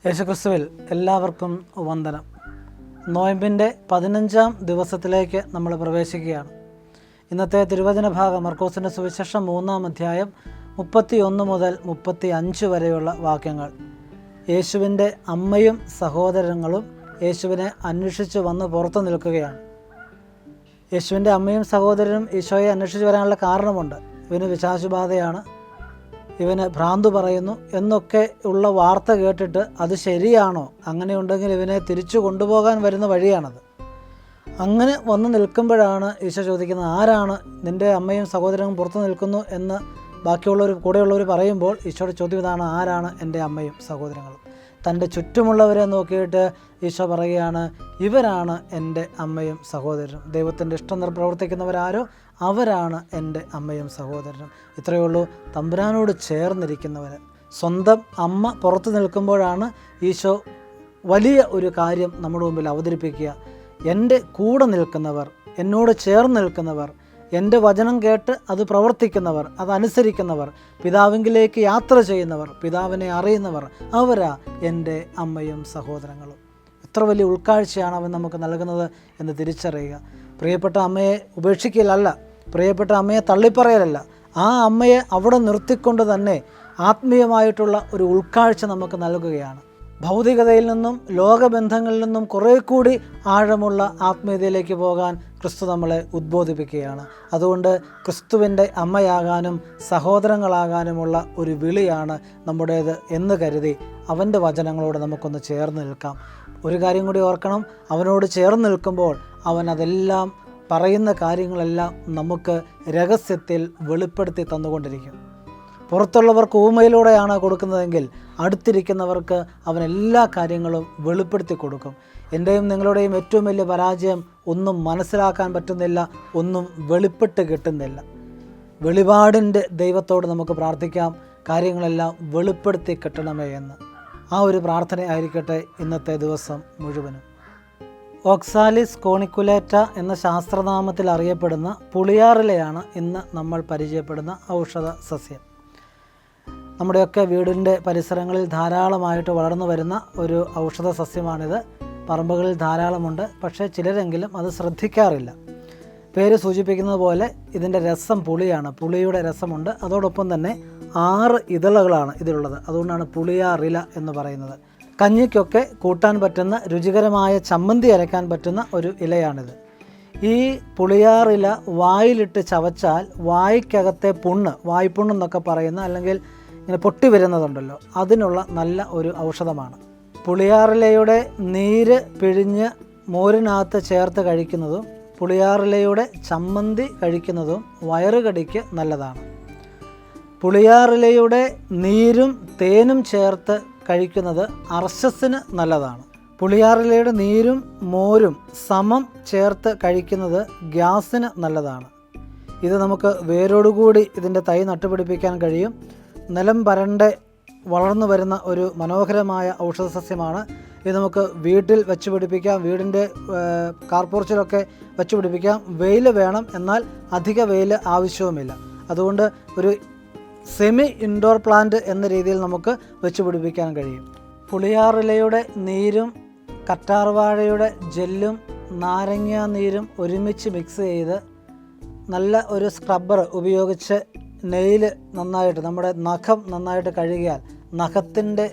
യേശുക്രിസ്തുവിൽ എല്ലാവർക്കും വന്ദനം. നോയമ്പിൻ്റെ 15-ാം ദിവസത്തിലേക്ക് നമ്മൾ പ്രവേശിക്കുകയാണ്. ഇന്നത്തെ തിരുവചന ഭാഗം മർക്കോസിൻ്റെ സുവിശേഷം 3-ാം അധ്യായം 31 മുതൽ 35 വരെയുള്ള വാക്യങ്ങൾ. യേശുവിൻ്റെ അമ്മയും സഹോദരങ്ങളും യേശുവിനെ അന്വേഷിച്ച് വന്ന് പുറത്തു നിൽക്കുകയാണ്. യേശുവിൻ്റെ അമ്മയും സഹോദരനും ഈശോയെ അന്വേഷിച്ച് വരാനുള്ള കാരണമുണ്ട്. ഇവന് പിശാചുബാധയാണ്, ഇവന് ഭ്രാന്ത് പറയുന്നു എന്നൊക്കെ ഉള്ള വാർത്ത കേട്ടിട്ട് അത് ശരിയാണോ, അങ്ങനെയുണ്ടെങ്കിൽ ഇവനെ തിരിച്ചു കൊണ്ടുപോകാൻ വരുന്ന വഴിയാണത്. അങ്ങനെ വന്ന് നിൽക്കുമ്പോഴാണ് ഈശോ ചോദിക്കുന്നത്, ആരാണ് നിൻ്റെ അമ്മയും സഹോദരനും പുറത്തു നിൽക്കുന്നു എന്ന് ബാക്കിയുള്ളവർ കൂടെയുള്ളവർ പറയുമ്പോൾ ഈശോയുടെ ചോദ്യം ഇതാണ്, ആരാണ് എൻ്റെ അമ്മയും സഹോദരങ്ങളും? തൻ്റെ ചുറ്റുമുള്ളവരെ നോക്കിയിട്ട് ഈശോ പറയുകയാണ്, ഇവരാണ് എൻ്റെ അമ്മയും സഹോദരനും. ദൈവത്തിൻ്റെ ഇഷ്ടം പ്രവർത്തിക്കുന്നവരാരോ അവരാണ് എൻ്റെ അമ്മയും സഹോദരനും. ഇത്രയേ ഉള്ളൂ. തമ്പുരാനോട് ചേർന്നിരിക്കുന്നവർ. സ്വന്തം അമ്മ പുറത്തു നിൽക്കുമ്പോഴാണ് ഈശോ വലിയ ഒരു കാര്യം നമ്മുടെ മുമ്പിൽ അവതരിപ്പിക്കുക. എൻ്റെ കൂടെ നിൽക്കുന്നവർ, എന്നോട് ചേർന്ന് നിൽക്കുന്നവർ, എൻ്റെ വചനം കേട്ട് അത് പ്രവർത്തിക്കുന്നവർ, അതനുസരിക്കുന്നവർ, പിതാവിങ്കിലേക്ക് യാത്ര ചെയ്യുന്നവർ, പിതാവിനെ അറിയുന്നവർ, അവരാ എൻ്റെ അമ്മയും സഹോദരങ്ങളും. എത്ര വലിയ ഉൾക്കാഴ്ചയാണ് അവൻ നമുക്ക് നൽകുന്നത് എന്ന് തിരിച്ചറിയുക. പ്രിയപ്പെട്ട അമ്മയെ ഉപേക്ഷിക്കലല്ല, പ്രിയപ്പെട്ട അമ്മയെ തള്ളിപ്പറയലല്ല, ആ അമ്മയെ അവിടെ നിർത്തിക്കൊണ്ട് തന്നെ ആത്മീയമായിട്ടുള്ള ഒരു ഉൾക്കാഴ്ച നമുക്ക് നൽകുകയാണ്. ഭൗതികതയിൽ നിന്നും ലോകബന്ധങ്ങളിൽ നിന്നും കുറേ കൂടി ആഴമുള്ള ആത്മീയതയിലേക്ക് പോകാൻ ക്രിസ്തു നമ്മളെ ഉദ്ബോധിപ്പിക്കുകയാണ്. അതുകൊണ്ട് ക്രിസ്തുവിൻ്റെ അമ്മയാകാനും സഹോദരങ്ങളാകാനുമുള്ള ഒരു വിളിയാണ് നമ്മുടേത് എന്ന് കരുതി അവൻ്റെ വചനങ്ങളോട് നമുക്കൊന്ന് ചേർന്ന് നിൽക്കാം. ഒരു കാര്യം കൂടി ഓർക്കണം, അവനോട് ചേർന്ന് നിൽക്കുമ്പോൾ അവൻ അതെല്ലാം പറയുന്ന കാര്യങ്ങളെല്ലാം നമുക്ക് രഹസ്യത്തിൽ വെളിപ്പെടുത്തി തന്നുകൊണ്ടിരിക്കും. പുറത്തുള്ളവർക്ക് ഊമയിലൂടെയാണ് കൊടുക്കുന്നതെങ്കിൽ അടുത്തിരിക്കുന്നവർക്ക് അവൻ എല്ലാ കാര്യങ്ങളും വെളിപ്പെടുത്തി കൊടുക്കും. എൻ്റെയും നിങ്ങളുടെയും ഏറ്റവും വലിയ പരാജയം ഒന്നും മനസ്സിലാക്കാൻ പറ്റുന്നില്ല, ഒന്നും വെളിപ്പെട്ട് കിട്ടുന്നില്ല. വെളിപാടിൻ്റെ ദൈവത്തോട് നമുക്ക് പ്രാർത്ഥിക്കാം, കാര്യങ്ങളെല്ലാം വെളിപ്പെടുത്തി കിട്ടണമേ എന്ന്. ആ ഒരു പ്രാർത്ഥന ആയിരിക്കട്ടെ ഇന്നത്തെ ദിവസം മുഴുവനും. ഓക്സാലിസ് കോണിക്കുലേറ്റ എന്ന ശാസ്ത്രനാമത്തിൽ അറിയപ്പെടുന്ന പുളിയാറിലയാണ് ഇന്ന് നമ്മൾ പരിചയപ്പെടുന്ന ഔഷധ സസ്യം. നമ്മുടെയൊക്കെ വീടിൻ്റെ പരിസരങ്ങളിൽ ധാരാളമായിട്ട് വളർന്നു വരുന്ന ഒരു ഔഷധ സസ്യമാണിത്. പറമ്പുകളിൽ ധാരാളമുണ്ട്, പക്ഷേ ചിലരെങ്കിലും അത് ശ്രദ്ധിക്കാറില്ല. പേര് സൂചിപ്പിക്കുന്നത് പോലെ ഇതിൻ്റെ രസം പുളിയാണ്, പുളിയുടെ രസമുണ്ട്. അതോടൊപ്പം തന്നെ 6 ഇതളുകളാണ് ഇതിലുള്ളത്. അതുകൊണ്ടാണ് പുളിയാറില എന്ന് പറയുന്നത്. കഞ്ഞിക്കൊക്കെ കൂട്ടാൻ പറ്റുന്ന രുചികരമായ ചമ്മന്തി അരയ്ക്കാൻ പറ്റുന്ന ഒരു ഇലയാണിത്. ഈ പുളിയാറില വായിലിട്ട് ചവച്ചാൽ വായ്ക്കകത്തെ പുണ്ണ്, വായ്പുണ്ണെന്നൊക്കെ പറയുന്ന, അല്ലെങ്കിൽ ഇങ്ങനെ പൊട്ടി വരുന്നതുണ്ടല്ലോ, അതിനുള്ള നല്ല ഒരു ഔഷധമാണ്. പുളിയാറിലയുടെ നീര് പിഴിഞ്ഞ് മോരിനകത്ത് ചേർത്ത് കഴിക്കുന്നതും പുളിയാറിലയുടെ ചമ്മന്തി കഴിക്കുന്നതും വയറുകടിക്ക് നല്ലതാണ്. പുളിയാറിലയുടെ നീരും തേനും ചേർത്ത് കഴിക്കുന്നത് അർശസിന് നല്ലതാണ്. പുളിയാറിലയുടെ നീരും മോരും സമം ചേർത്ത് കഴിക്കുന്നത് ഗ്യാസിന് നല്ലതാണ്. ഇത് നമുക്ക് വേരോടുകൂടി ഇതിൻ്റെ തൈ നട്ടുപിടിപ്പിക്കാൻ കഴിയും. നിലം പരണ്ട് വളർന്നു വരുന്ന ഒരു മനോഹരമായ ഔഷധ സസ്യമാണ്. ഇത് നമുക്ക് വീട്ടിൽ വെച്ച് പിടിപ്പിക്കാം, വീടിൻ്റെ കാർപോർച്ചിലൊക്കെ വെച്ച് പിടിപ്പിക്കാം. വെയിൽ വേണം, എന്നാൽ അധിക വെയിൽ ആവശ്യവുമില്ല. അതുകൊണ്ട് ഒരു സെമി ഇൻഡോർ പ്ലാന്റ് എന്ന രീതിയിൽ നമുക്ക് വെച്ച് പിടിപ്പിക്കാൻ കഴിയും. പുളിയാറിലയുടെ നീരും കറ്റാർവാഴയുടെ ജെല്ലും നാരങ്ങ നീരും ഒരുമിച്ച് മിക്സ് ചെയ്ത് നല്ല ഒരു സ്ക്രബ്ബർ ഉപയോഗിച്ച് നെയിൽ നന്നായിട്ട്, നമ്മുടെ നഖം നന്നായിട്ട് കഴുകിയാൽ നഖത്തിൻ്റെ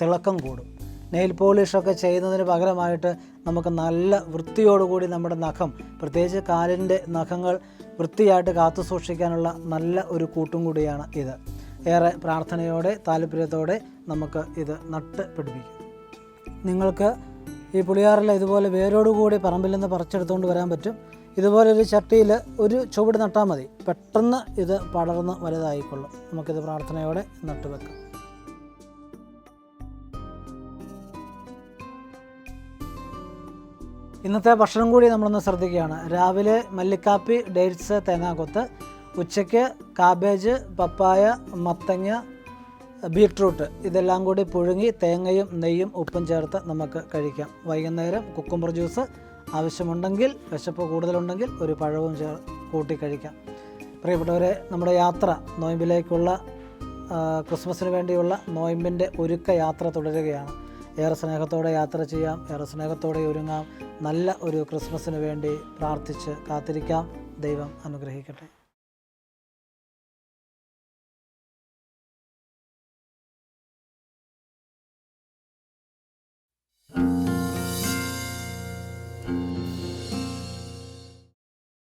തിളക്കം കൂടും. നെയിൽ പോളിഷൊക്കെ ചെയ്യുന്നതിന് പകരമായിട്ട് നമുക്ക് നല്ല വൃത്തിയോടുകൂടി നമ്മുടെ നഖം, പ്രത്യേകിച്ച് കാലിൻ്റെ നഖങ്ങൾ വൃത്തിയായിട്ട് കാത്തു സൂക്ഷിക്കാനുള്ള നല്ല ഒരു കൂട്ടും കൂടിയാണ് ഇത്. ഏറെ പ്രാർത്ഥനയോടെ താല്പര്യത്തോടെ നമുക്ക് ഇത് നട്ട് പിടിപ്പിക്കാം. നിങ്ങൾക്ക് ഈ പുളിയാറില ഇതുപോലെ വേരോടുകൂടി പറമ്പിൽ നിന്ന് പറിച്ചെടുത്തുകൊണ്ട് വരാൻ പറ്റും. ഇതുപോലൊരു ചട്ടിയിൽ ഒരു ചുവട് നട്ടാൽ മതി, പെട്ടെന്ന് ഇത് പടർന്ന് വലുതായിക്കൊള്ളും. നമുക്കിത് പ്രാർത്ഥനയോടെ നട്ടുവെക്കാം. ഇന്നത്തെ ഭക്ഷണം കൂടി നമ്മളൊന്ന് ശ്രദ്ധിക്കുകയാണ്. രാവിലെ മല്ലിക്കാപ്പി, ഡേറ്റ്സ്, തേങ്ങാക്കൊത്ത്. ഉച്ചയ്ക്ക് കാബേജ്, പപ്പായ, മത്തങ്ങ, ബീട്രൂട്ട് ഇതെല്ലാം കൂടി പുഴുങ്ങി തേങ്ങയും നെയ്യും ഉപ്പും ചേർത്ത് നമുക്ക് കഴിക്കാം. വൈകുന്നേരം കുക്കുംബർ ജ്യൂസ്, ആവശ്യമുണ്ടെങ്കിൽ വിശപ്പ് കൂടുതലുണ്ടെങ്കിൽ ഒരു പഴവും കൂട്ടി കഴിക്കാം. പ്രിയപ്പെട്ടവരെ, നമ്മുടെ യാത്ര നോയമ്പിലേക്കുള്ള ക്രിസ്മസിന് വേണ്ടിയുള്ള നോയമ്പിൻ്റെ ഒരുക്ക യാത്ര തുടരുകയാണ്. ഏറെ സ്നേഹത്തോടെ യാത്ര ചെയ്യാം, ഏറെ സ്നേഹത്തോടെ ഒരുങ്ങാം. നല്ല ഒരു ക്രിസ്മസിന് വേണ്ടി പ്രാർത്ഥിച്ച് കാത്തിരിക്കാം. ദൈവം അനുഗ്രഹിക്കട്ടെ.